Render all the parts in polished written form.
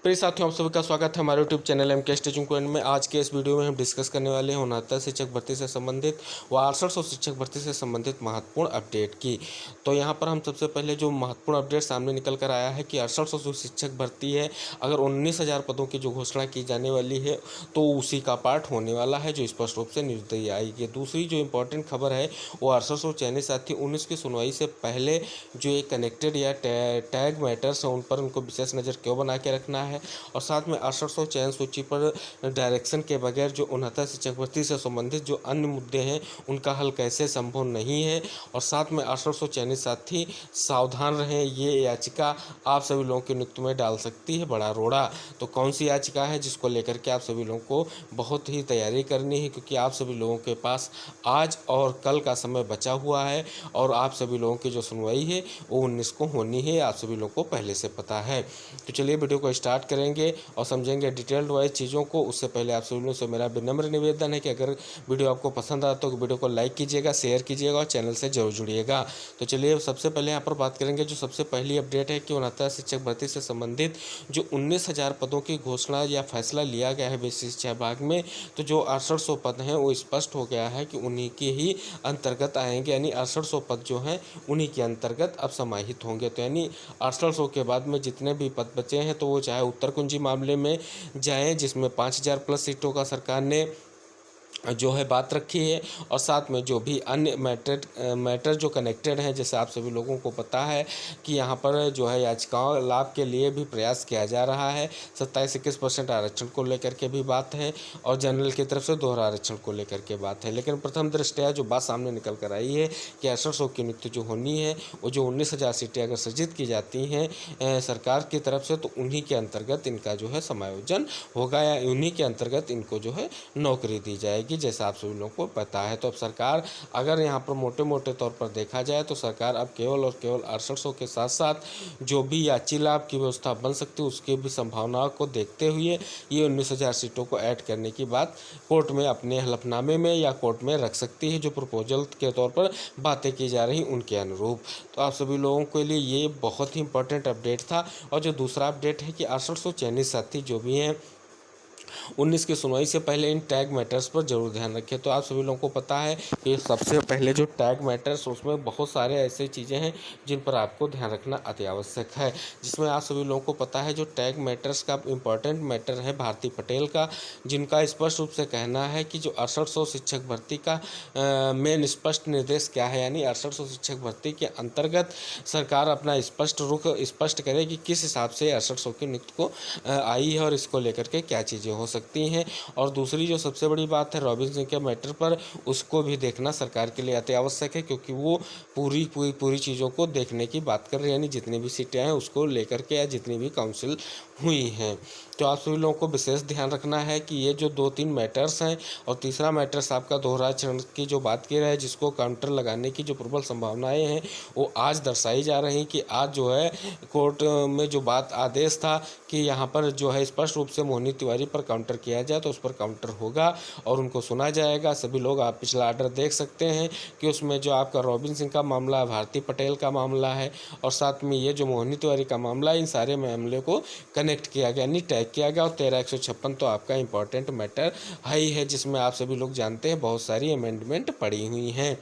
प्रिय साथियों, आप सभी का स्वागत है हमारे YouTube channel MK teaching point में। आज के इस वीडियो में हम डिस्कस करने वाले हैं 69 शिक्षक भर्ती से संबंधित व 6800 शिक्षक भर्ती से संबंधित महत्वपूर्ण अपडेट की। तो यहाँ पर हम सबसे पहले जो महत्वपूर्ण अपडेट सामने निकल कर आया है कि 6800 शिक्षक भर्ती है, अगर 19,000 पदों की जो घोषणा की जाने वाली है तो उसी का पार्ट होने वाला है, जो स्पष्ट रूप से न्यूज़ दी आएगी। दूसरी जो इंपॉर्टेंट खबर है वो 6800 चयनित साथी 19 की सुनवाई से पहले जो एक कनेक्टेड या टैग मैटर्स हैं उन पर उनको विशेष नज़र क्यों बना के रखना है, और साथ में 6800 चयन सूची पर डायरेक्शन के बगैर जो 69 शिक्षक भर्ती से संबंधित जो अन्य मुद्दे हैं उनका हल कैसे संभव नहीं है, और साथ में 6800 चयनित साथी सावधान रहें, ये याचिका आप सभी लोगों की नियुक्ति में डाल सकती है बड़ा रोड़ा। तो कौन सी याचिका है जिसको लेकर के आप सभी लोगों को बहुत ही तैयारी करनी है, क्योंकि आप सभी लोगों के पास आज और कल का समय बचा हुआ है और आप सभी लोगों की जो सुनवाई है वो 19 को होनी है, आप सभी लोगों को पहले से पता है। तो चलिए वीडियो को स्टार्ट करेंगे और समझेंगे डिटेल्ड वाइज चीज़ों को। उससे पहले आप सभी लोगों से मेरा विनम्र निवेदन है कि अगर वीडियो आपको पसंद आता तो वीडियो को लाइक कीजिएगा, शेयर कीजिएगा और चैनल से जरूर जुड़िएगा। तो चलिए सबसे पहले यहाँ पर बात करेंगे। जो सबसे पहली अपडेट है कि 69 शिक्षक भर्ती से संबंधित जो 19,000 पदों की घोषणा या फैसला लिया गया है बेसिक शिक्षा विभाग में, तो जो 6800 पद हैं वो स्पष्ट हो गया है कि उन्हीं के ही अंतर्गत आएंगे, यानी 6800 पद जो हैं उन्हीं के अंतर्गत अब समाहित होंगे। तो यानी 6800 के बाद में जितने भी पद बचे हैं तो वो चाहे उत्तर कुंजी मामले में जाएं जिसमें 5,000 प्लस सीटों का सरकार ने जो है बात रखी है, और साथ में जो भी अन्य मैटर जो कनेक्टेड हैं, जैसे आप सभी लोगों को पता है कि यहाँ पर जो है याचिकाओं लाभ के लिए भी प्रयास किया जा रहा है। 27-21% आरक्षण को लेकर के भी बात है और जनरल की तरफ से दोहरा आरक्षण को लेकर के बात है। लेकिन प्रथम दृष्टया जो बात सामने निकल कर आई है कि 6800 की नियुक्ति जो होनी है वो जो 19,000 सीटें अगर सृजित की जाती हैं सरकार की तरफ से, तो उन्हीं के अंतर्गत इनका जो है समायोजन होगा या उन्हीं के अंतर्गत इनको जो है नौकरी दी जाएगी, जैसा आप सभी लोगों को पता है। तो अब सरकार अगर यहाँ पर मोटे मोटे तौर पर देखा जाए तो सरकार अब केवल और केवल 6800 के साथ साथ जो भी याची लाभ की व्यवस्था बन सकती है उसकी भी संभावनाओं को देखते हुए ये 19,000 सीटों को ऐड करने की बात कोर्ट में अपने हलफनामे में या कोर्ट में रख सकती है, जो प्रपोजल के तौर पर बातें की जा रही उनके अनुरूप। तो आप सभी लोगों के लिए ये बहुत ही इंपॉर्टेंट अपडेट था। और जो दूसरा अपडेट है कि 6800 चयनित साथी जो भी हैं 19 की सुनवाई से पहले इन टैग मैटर्स पर जरूर ध्यान रखें। तो आप सभी लोगों को पता है कि सबसे पहले जो टैग मैटर्स उसमें बहुत सारे ऐसे चीज़ें हैं जिन पर आपको ध्यान रखना अति आवश्यक है, जिसमें आप सभी लोगों को पता है जो टैग मैटर्स का इम्पॉर्टेंट मैटर है भारती पटेल का, जिनका स्पष्ट रूप से कहना है कि जो 6800 शिक्षक भर्ती का मेन स्पष्ट निर्देश क्या है, यानी 6800 शिक्षक भर्ती के अंतर्गत सरकार अपना स्पष्ट रुख स्पष्ट करे कि किस हिसाब से 6800 की नियुक्ति को आई है और इसको लेकर के क्या चीज़ें हो सकती हैं। और दूसरी जो सबसे बड़ी बात है रॉबिन सिंह के मैटर पर, उसको भी देखना सरकार के लिए अति आवश्यक है, क्योंकि वो पूरी चीज़ों को देखने की बात कर रहे हैं, यानी जितनी भी सीटें हैं उसको लेकर के या जितनी भी काउंसिल हुई हैं। तो आप सभी लोगों को विशेष ध्यान रखना है कि ये जो 2-3 मैटर्स हैं, और तीसरा मैटर्स आपका दोहराचरण की जो बात की रहा है जिसको काउंटर लगाने की जो प्रबल संभावनाएं हैं वो आज दर्शाई जा रही कि आज जो है कोर्ट में जो बात आदेश था कि यहाँ पर जो है स्पष्ट रूप से मोहिनी तिवारी पर काउंटर किया जाए तो उस पर काउंटर होगा और उनको सुना जाएगा। सभी लोग आप पिछला आर्डर देख सकते हैं कि उसमें जो आपका रॉबिन सिंह का मामला है, भारती पटेल का मामला है और साथ में ये जो मोहिनी तिवारी का मामला है, इन सारे मामले को कनेक्ट किया गया, यानी टैग किया गया। और 13-156 तो आपका इंपॉर्टेंट मैटर है ही है, जिसमें आप सभी लोग जानते हैं बहुत सारी अमेंडमेंट पड़ी हुई हैं।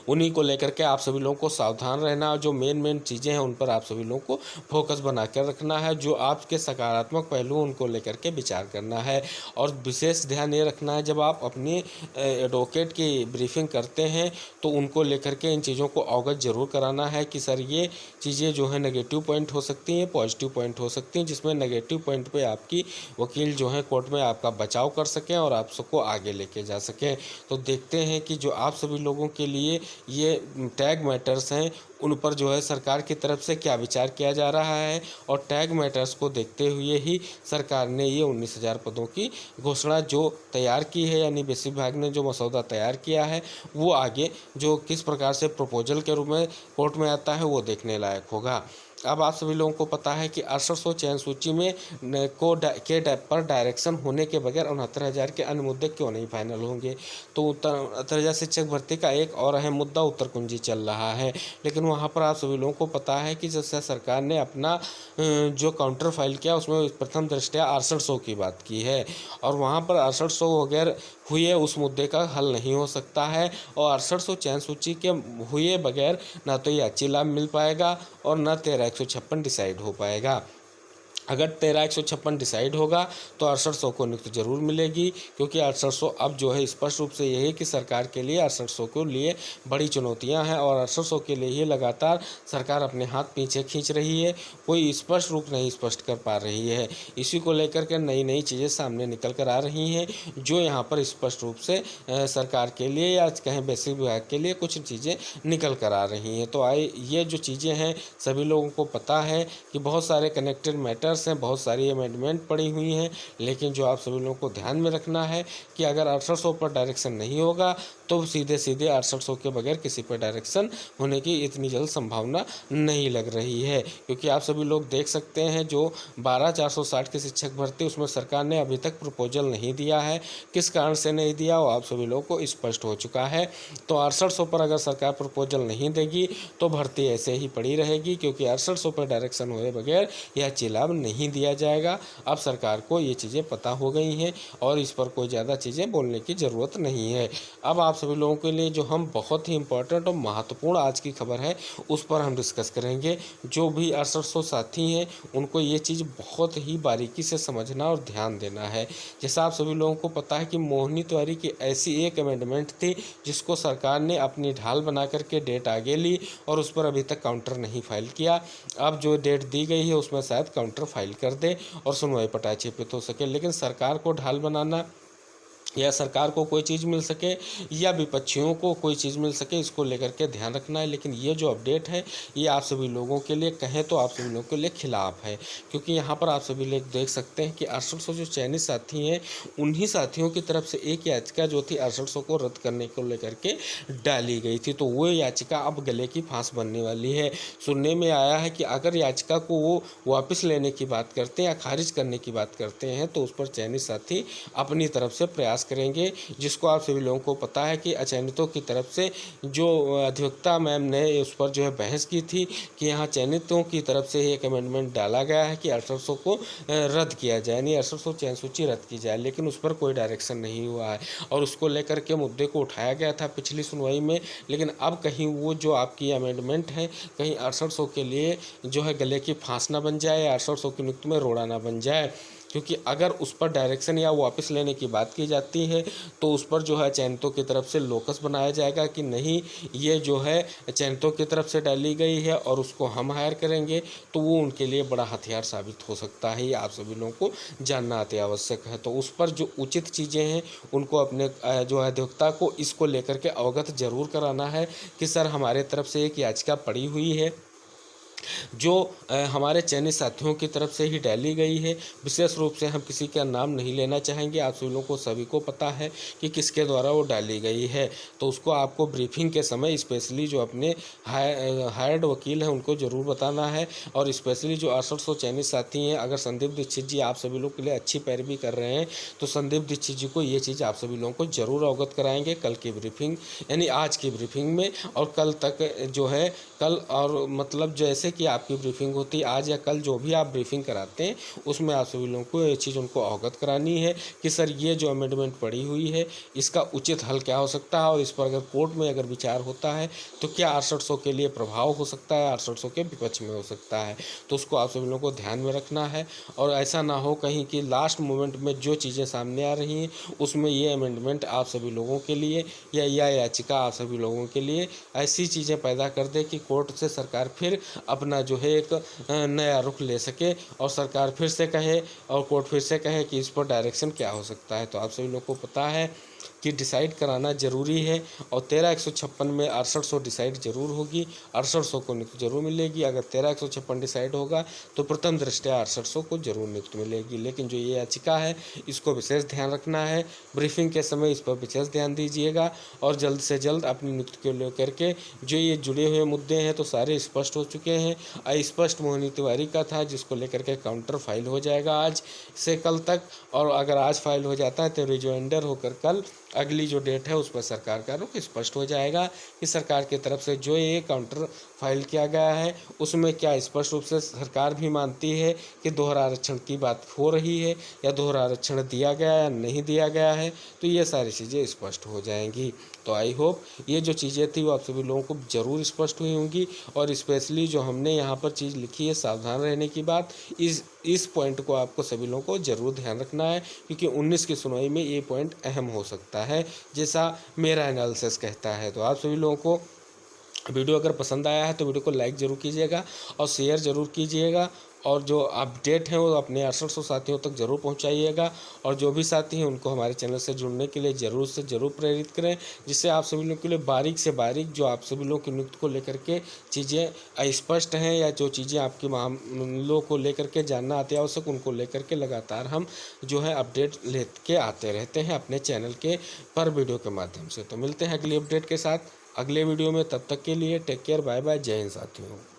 उन्हीं को लेकर के आप सभी लोगों को सावधान रहना और जो मेन चीज़ें हैं उन पर आप सभी लोगों को फोकस बना कर रखना है, जो आपके सकारात्मक पहलू उनको लेकर के विचार करना है। और विशेष ध्यान ये रखना है जब आप अपनी एडवोकेट की ब्रीफिंग करते हैं तो उनको लेकर के इन चीज़ों को अवगत जरूर कराना है कि सर ये चीज़ें जो है नेगेटिव पॉइंट हो सकती हैं, पॉजिटिव पॉइंट हो सकती हैं, जिसमें नेगेटिव पॉइंट पे आपकी वकील जो है कोर्ट में आपका बचाव कर सकें और आप सबको आगे लेके जा सकें। तो देखते हैं कि जो आप सभी लोगों के लिए ये टैग मैटर्स हैं उन पर जो है सरकार की तरफ से क्या विचार किया जा रहा है, और टैग मैटर्स को देखते हुए ही सरकार ने ये 19,000 पदों की घोषणा जो तैयार की है, यानी बेसिक विभाग ने जो मसौदा तैयार किया है वो आगे जो किस प्रकार से प्रपोजल के रूप में कोर्ट में आता है वो देखने लायक होगा। अब आप सभी लोगों को पता है कि 6800 चयन सूची में पर डायरेक्शन होने के बगैर 69,000 के अन्य मुद्दे क्यों नहीं फाइनल होंगे। तो 69,000 शिक्षक भर्ती का एक और अहम मुद्दा उत्तर कुंजी चल रहा है, लेकिन वहाँ पर आप सभी लोगों को पता है कि जैसे सरकार ने अपना जो काउंटर फाइल किया उसमें प्रथम दृष्टया 6800 की बात की है, और वहाँ पर 6800 वगैरह हुए उस मुद्दे का हल नहीं हो सकता है, और 6800 चयन सूची के हुए बगैर ना तो ये अच्छी लाभ मिल पाएगा और न 13,156 डिसाइड हो पाएगा। अगर 13,156 डिसाइड होगा तो 6800 को नियुक्ति जरूर मिलेगी, क्योंकि 6800 अब जो है स्पष्ट रूप से यही कि सरकार के लिए 6800 के लिए बड़ी चुनौतियां हैं, और 6800 के लिए ही लगातार सरकार अपने हाथ पीछे खींच रही है, कोई स्पष्ट रूप नहीं स्पष्ट कर पा रही है। इसी को लेकर के नई नई चीज़ें सामने निकल कर आ रही हैं, जो यहाँ पर स्पष्ट रूप से सरकार के लिए या कहें बेसिक विभाग के लिए कुछ चीज़ें निकल कर आ रही हैं। तो ये जो चीज़ें हैं सभी लोगों को पता है कि बहुत सारे कनेक्टेड मैटर हैं, बहुत सारी अमेंडमेंट पड़ी हुई हैं, लेकिन जो आप सभी लोगों को ध्यान में रखना है कि अगर 6800 पर डायरेक्शन नहीं होगा तो सीधे सीधे 6800 के बगैर किसी पर डायरेक्शन होने की इतनी जल्द संभावना नहीं लग रही है, क्योंकि आप सभी लोग देख सकते हैं जो 12,460 की शिक्षक भर्ती उसमें सरकार ने अभी तक प्रपोजल नहीं दिया है। किस कारण से नहीं दिया वो आप सभी लोगों को स्पष्ट हो चुका है। तो 6800 पर अगर सरकार प्रपोजल नहीं देगी तो भर्ती ऐसे ही पड़ी रहेगी, क्योंकि 6800 पर डायरेक्शन हुए बगैर यह अच्छी लाभ नहीं दिया जाएगा। अब सरकार को ये चीज़ें पता हो गई हैं और इस पर कोई ज़्यादा चीज़ें बोलने की ज़रूरत नहीं है। अब आप सभी लोगों के लिए जो हम बहुत ही इम्पोर्टेंट और महत्वपूर्ण आज की खबर है उस पर हम डिस्कस करेंगे। जो भी 6800 साथी हैं उनको ये चीज़ बहुत ही बारीकी से समझना और ध्यान देना है। जैसा आप सभी लोगों को पता है कि मोहिनी तिवारी की ऐसी एक अमेंडमेंट थी जिसको सरकार ने अपनी ढाल बना करके डेट आगे ली और उस पर अभी तक काउंटर नहीं फाइल किया। अब जो डेट दी गई है उसमें शायद काउंटर फाइल कर दे और सुनवाई पटाई छिपित हो सके, लेकिन सरकार को ढाल बनाना या सरकार को कोई चीज़ मिल सके या विपक्षियों को कोई चीज़ मिल सके, इसको लेकर के ध्यान रखना है। लेकिन ये जो अपडेट है ये आप सभी लोगों के लिए कहें तो आप सभी लोगों के लिए खिलाफ है, क्योंकि यहाँ पर आप सभी लोग देख सकते हैं कि 6800 जो चयनित साथी हैं उन्हीं साथियों की तरफ से एक याचिका जो थी 6800 को रद्द करने को लेकर के डाली गई थी। तो वो याचिका अब गले की फांस बनने वाली है। सुनने में आया है कि अगर याचिका को वो वापस लेने की बात करते हैं या खारिज करने की बात करते हैं तो उस पर चयनित साथी अपनी तरफ से प्रयास करेंगे, जिसको आप सभी लोगों को पता है कि अचयनितों की तरफ से जो अधिवक्ता मैम ने उस पर जो है बहस की थी कि यहाँ चयनितों की तरफ से एक अमेंडमेंट डाला गया है कि 6800 को रद्द किया जाए, यानी 6800 चयन सूची रद्द की जाए, लेकिन उस पर कोई डायरेक्शन नहीं हुआ है और उसको लेकर के मुद्दे को उठाया गया था पिछली सुनवाई में। लेकिन अब कहीं वो जो आपकी अमेंडमेंट है कहीं 6800 के लिए जो है गले की फांस ना बन जाए, 6800 की नियुक्ति में रोड़ा ना बन जाए, क्योंकि अगर उस पर डायरेक्शन या वापस लेने की बात की जाती है तो उस पर जो है चयनितों की तरफ से लोकस बनाया जाएगा कि नहीं ये जो है चयनितों की तरफ से डाली गई है और उसको हम हायर करेंगे, तो वो उनके लिए बड़ा हथियार साबित हो सकता है। ये आप सभी लोगों को जानना अति आवश्यक है। तो उस पर जो उचित चीज़ें हैं उनको अपने जो अधिवक्ता को इसको लेकर के अवगत जरूर कराना है कि सर हमारे तरफ से एक याचिका पड़ी हुई है जो हमारे चयनित साथियों की तरफ से ही डाली गई है। विशेष रूप से हम किसी का नाम नहीं लेना चाहेंगे, आप सभी लोगों को सभी को पता है कि किसके द्वारा वो डाली गई है, तो उसको आपको ब्रीफिंग के समय स्पेशली जो अपने हायर्ड वकील हैं उनको ज़रूर बताना है। और स्पेशली जो 6800 चयनित साथी हैं, अगर संदीप दीक्षित जी आप सभी लोग के लिए अच्छी पैरवी कर रहे हैं तो संदीप दीक्षित जी को ये चीज़ आप सभी लोगों को ज़रूर अवगत कराएंगे कल की ब्रीफिंग, यानी आज की ब्रीफिंग में, और कल तक जो है कल और मतलब जैसे कि आपकी ब्रीफिंग होती है आज या कल जो भी आप ब्रीफिंग कराते हैं उसमें आप सभी लोगों को ये चीज़ उनको अवगत करानी है कि सर ये जो अमेंडमेंट पड़ी हुई है इसका उचित हल क्या हो सकता है और इस पर अगर कोर्ट में अगर विचार होता है तो क्या 6800 के लिए प्रभाव हो सकता है, 6800 के विपक्ष में हो सकता है। तो उसको आप सभी लोगों को ध्यान में रखना है और ऐसा ना हो कहीं कि लास्ट मोमेंट में जो चीज़ें सामने आ रही हैं उसमें ये अमेंडमेंट आप सभी लोगों के लिए या याचिका आप सभी लोगों के लिए ऐसी चीज़ें पैदा कर दे कि कोर्ट से सरकार फिर अपना जो है एक नया रुख ले सके और सरकार फिर से कहे और कोर्ट फिर से कहे कि इस पर डायरेक्शन क्या हो सकता है। तो आप सभी लोग को पता है कि डिसाइड कराना ज़रूरी है। और 13,156 में 6800 डिसाइड ज़रूर होगी, 6800 को नियुक्ति जरूर मिलेगी। अगर 13,156 डिसाइड होगा तो प्रथम दृष्टया 6800 को जरूर नियुक्ति मिलेगी। लेकिन जो ये याचिका है इसको विशेष ध्यान रखना है, ब्रीफिंग के समय इस पर विशेष ध्यान दीजिएगा और जल्द से जल्द अपनी नियुक्ति को लेकर के जो ये जुड़े हुए मुद्दे हैं तो सारे स्पष्ट हो चुके हैं। अस्पष्ट मोहिनी तिवारी का था जिसको लेकर के काउंटर फाइल हो जाएगा आज से कल तक, और अगर आज फाइल हो जाता है तो रिजोइंडर होकर कल अगली जो डेट है उस पर सरकार का रुख स्पष्ट हो जाएगा कि सरकार की तरफ से जो ये काउंटर फाइल किया गया है उसमें क्या स्पष्ट रूप से सरकार भी मानती है कि दोहरा आरक्षण की बात हो रही है या दोहरा आरक्षण दिया गया या नहीं दिया गया है, तो ये सारी चीज़ें स्पष्ट हो जाएंगी। तो आई होप ये जो चीज़ें थी वो आप सभी लोगों को ज़रूर स्पष्ट हुई होंगी। और स्पेशली जो हमने यहाँ पर चीज़ लिखी है सावधान रहने की बात, इस पॉइंट को आपको सभी लोगों को ज़रूर ध्यान रखना है क्योंकि 19 की सुनवाई में ये पॉइंट अहम हो सकता है जैसा मेरा एनालिसिस कहता है। तो आप सभी लोगों को वीडियो अगर पसंद आया है तो वीडियो को लाइक ज़रूर कीजिएगा और शेयर ज़रूर कीजिएगा, और जो अपडेट है वो अपने 6800 साथियों तक ज़रूर पहुंचाइएगा। और जो भी साथी हैं उनको हमारे चैनल से जुड़ने के लिए ज़रूर से ज़रूर प्रेरित करें, जिससे आप सभी लोगों के लिए बारीक से बारीक जो आप सभी लोगों की नियुक्ति को लेकर के चीज़ें अस्पष्ट हैं या जो चीज़ें आपके मामलों को लेकर के जानना अति आवश्यक उनको लेकर के लगातार हम जो है अपडेट लेके आते रहते हैं अपने चैनल के पर वीडियो के माध्यम से। तो मिलते हैं अगली अपडेट के साथ अगले वीडियो में, तब तक के लिए टेक केयर, बाय बाय, जय हिंद साथियों।